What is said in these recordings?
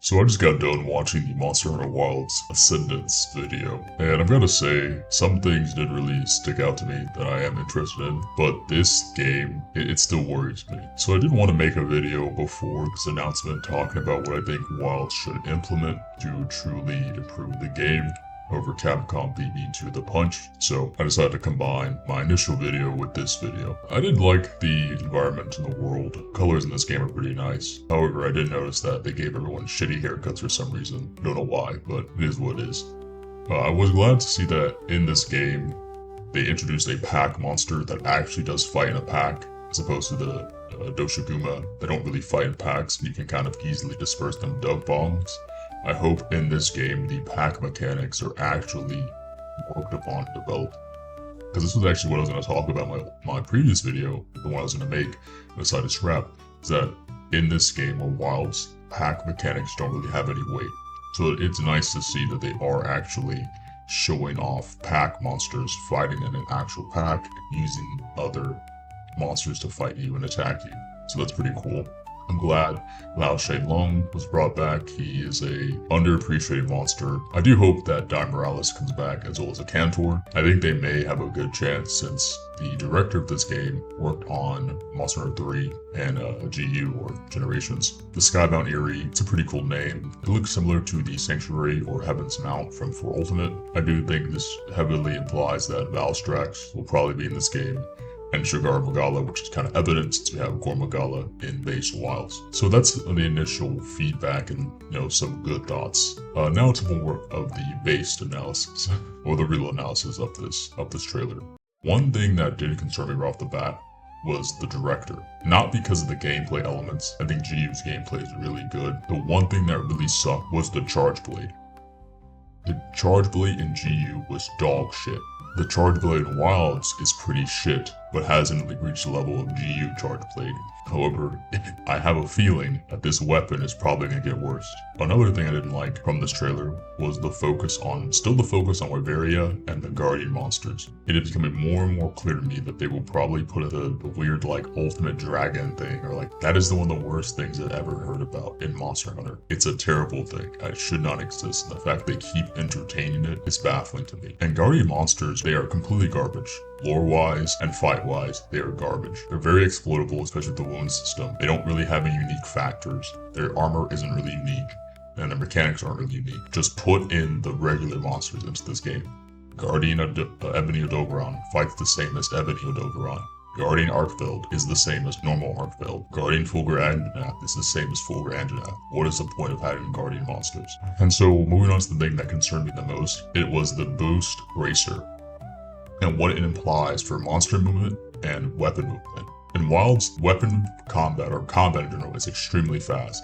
So I just got done watching the Monster Hunter Wilds Ascendance video, and I'm gonna say some things didn't really stick out to me that I am interested in, but this game, it still worries me. So I did want to make a video before this announcement talking about what I think Wilds should implement to truly improve the game. However, Capcom beat me to the punch, so I decided to combine my initial video with this video. I did like the environment in the world. Colors in this game are pretty nice. However, I did notice that they gave everyone shitty haircuts for some reason. Don't know why, but it is what it is. I was glad to see that in this game, they introduced a pack monster that actually does fight in a pack, as opposed to the Doshiguma. They don't really fight in packs, but you can kind of easily disperse them dove bombs. I hope in this game the pack mechanics are actually worked upon and developed. Because this was actually what I was going to talk about my previous video, the one I was going to make, decided to scrap, is that in this game or Wilds, pack mechanics don't really have any weight. So it's nice to see that they are actually showing off pack monsters fighting in an actual pack, using other monsters to fight you and attack you. So that's pretty cool. I'm glad Lao Shan-Lung was brought back. He is a underappreciated monster. I do hope that Miralis comes back as well as a Cantor. I think they may have a good chance since the director of this game worked on Monster Hunter 3 and GU or Generations. The Skybound Eerie, it's a pretty cool name. It looks similar to the Sanctuary or Heaven's Mount from 4 Ultimate. I do think this heavily implies that Valstrax will probably be in this game, and Shaguru Magala, which is kind of evident since we have Magala in base Wilds. So that's the initial feedback and some good thoughts. Now to more of the based analysis or the real analysis of this trailer. One thing that did concern me right off the bat was the director. Not because of the gameplay elements. I think GU's gameplay is really good. The one thing that really sucked was the charge blade. The charge blade in GU was dog shit. The charge blade in Wilds is pretty shit, but hasn't really reached the level of GU charge blade. However, I have a feeling that this weapon is probably going to get worse. Another thing I didn't like from this trailer was the focus on Wyveria and the Guardian monsters. It is becoming more and more clear to me that they will probably put the weird ultimate dragon thing, or that is one of the worst things I've ever heard about in Monster Hunter. It's a terrible thing. It should not exist, and the fact they keep entertaining it is baffling to me. And Guardian monsters, they are completely garbage. Lore-wise and fight-wise, they are garbage. They're very exploitable, especially with the wound system. They don't really have any unique factors. Their armor isn't really unique, and their mechanics aren't really unique. Just put in the regular monsters into this game. Guardian Ebony Odogaron fights the same as Ebony Odogaron. Guardian Arkfeld is the same as normal Arkfeld. Guardian Fulgur Anjanath is the same as Fulgur Anjanath. What is the point of having Guardian monsters? And so, moving on to the thing that concerned me the most, it was the boost bracer and what it implies for monster movement and weapon movement. In Wilds, weapon combat, or combat in general, is extremely fast.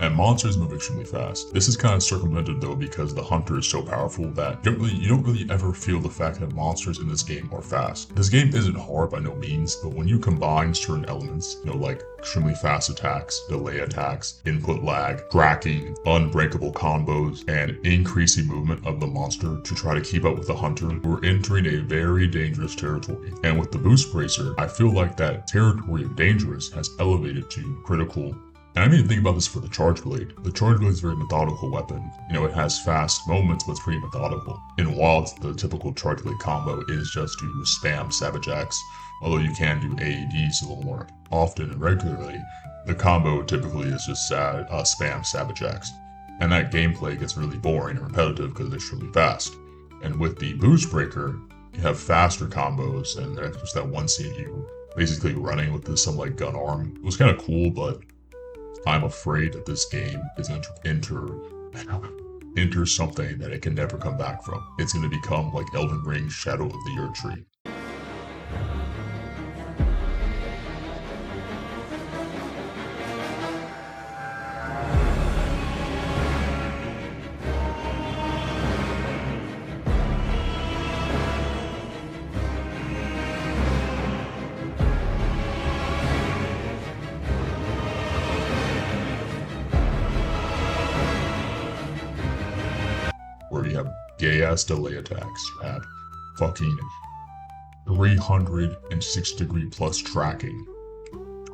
And monsters move extremely fast. This is kind of circumvented though because the hunter is so powerful that you don't really ever feel the fact that monsters in this game are fast. This game isn't hard by no means, but when you combine certain elements, like extremely fast attacks, delay attacks, input lag, tracking, unbreakable combos, and increasing movement of the monster to try to keep up with the hunter, we're entering a very dangerous territory. And with the boost bracer, I feel like that territory of dangerous has elevated to critical. And I didn't think about this for the charge blade. The charge blade is a very methodical weapon. It has fast moments, but it's pretty methodical. In Wilds, the typical charge blade combo is just to spam Savage Axe, although you can do AADs a little more often and regularly. The combo typically is just spam Savage Axe. And that gameplay gets really boring and repetitive because it's really fast. And with the boost breaker, you have faster combos, and there's just that one scene you basically running with some gun arm. It was kind of cool, but I'm afraid that this game is going to enter something that it can never come back from. It's going to become like Elden Ring Shadow of the Erdtree. Where you have gay-ass delay attacks, you have fucking 306 degree plus tracking,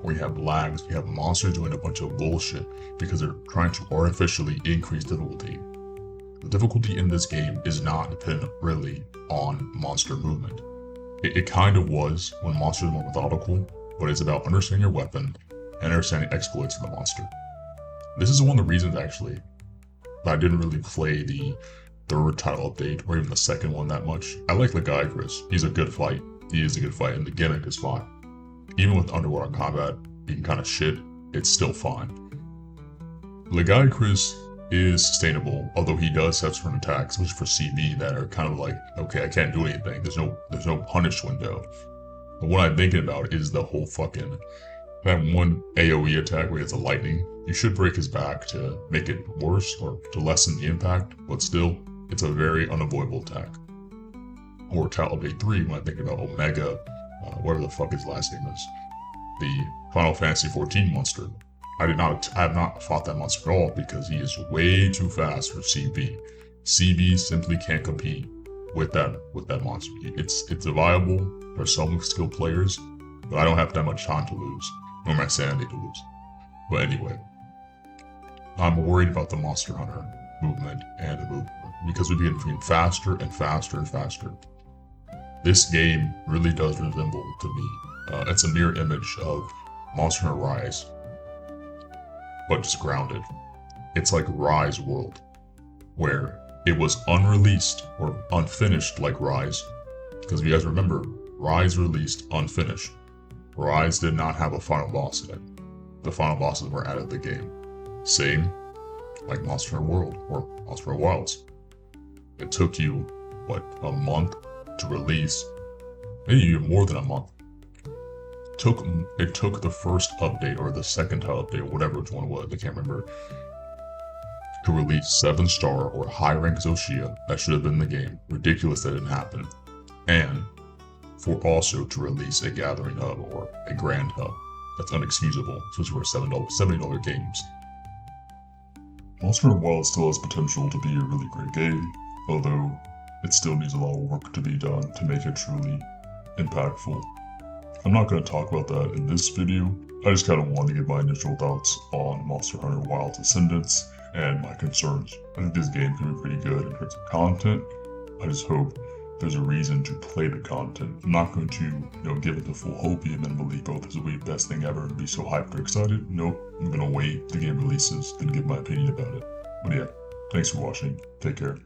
we have lags, we have monsters doing a bunch of bullshit because they're trying to artificially increase difficulty. The difficulty in this game is not dependent really on monster movement. It kind of was when monsters were more methodical, but it's about understanding your weapon and understanding exploits of the monster. This is one of the reasons actually that I didn't really play the third title update or even the second one that much. I like the guy Chris. He's a good fight. He is a good fight and the gimmick is fine. Even with underwater combat being kind of shit, it's still fine. The guy Chris is sustainable, although he does have certain attacks, which for CB that are kind of like, okay, I can't do anything. There's no punish window. But what I'm thinking about is the whole fucking that one AoE attack where he has a lightning. You should break his back to make it worse or to lessen the impact, but still, it's a very unavoidable attack. Or Talibate 3 when I think about Omega, whatever the fuck his last name is, the Final Fantasy XIV monster. I have not fought that monster at all because he is way too fast for CB. CB simply can't compete with that monster. It's viable for some skilled players, but I don't have that much time to lose, nor my sanity to lose. But anyway, I'm worried about the Monster Hunter movement and the movement because we begin getting faster and faster and faster. This game really does resemble to me. It's a mirror image of Monster Hunter Rise, but just grounded. It's like Rise World, where it was unreleased or unfinished like Rise. Because if you guys remember, Rise released unfinished. Rise did not have a final boss in it. The final bosses were added to the game. Same like Monster Hunter World or Monster Hunter Wilds. It took you, a month to release, maybe even more than a month. It took the first update or the second update or whatever which one it was, I can't remember, to release 7-star or high rank Zoshia that should have been in the game. Ridiculous that it didn't happen. And for also to release a Gathering Hub or a Grand Hub. That's unexcusable, especially for $70 games. Monster Hunter Wilds still has potential to be a really great game, although it still needs a lot of work to be done to make it truly impactful. I'm not going to talk about that in this video. I just kind of wanted to give my initial thoughts on Monster Hunter Wilds Ascendance and my concerns. I think this game can be pretty good in terms of content. I just hope there's a reason to play the content. I'm not going to, give it the full hopium and believe, oh, this will be the best thing ever and be so hyped or excited. Nope, I'm going to wait till the game releases, then give my opinion about it. But yeah, thanks for watching. Take care.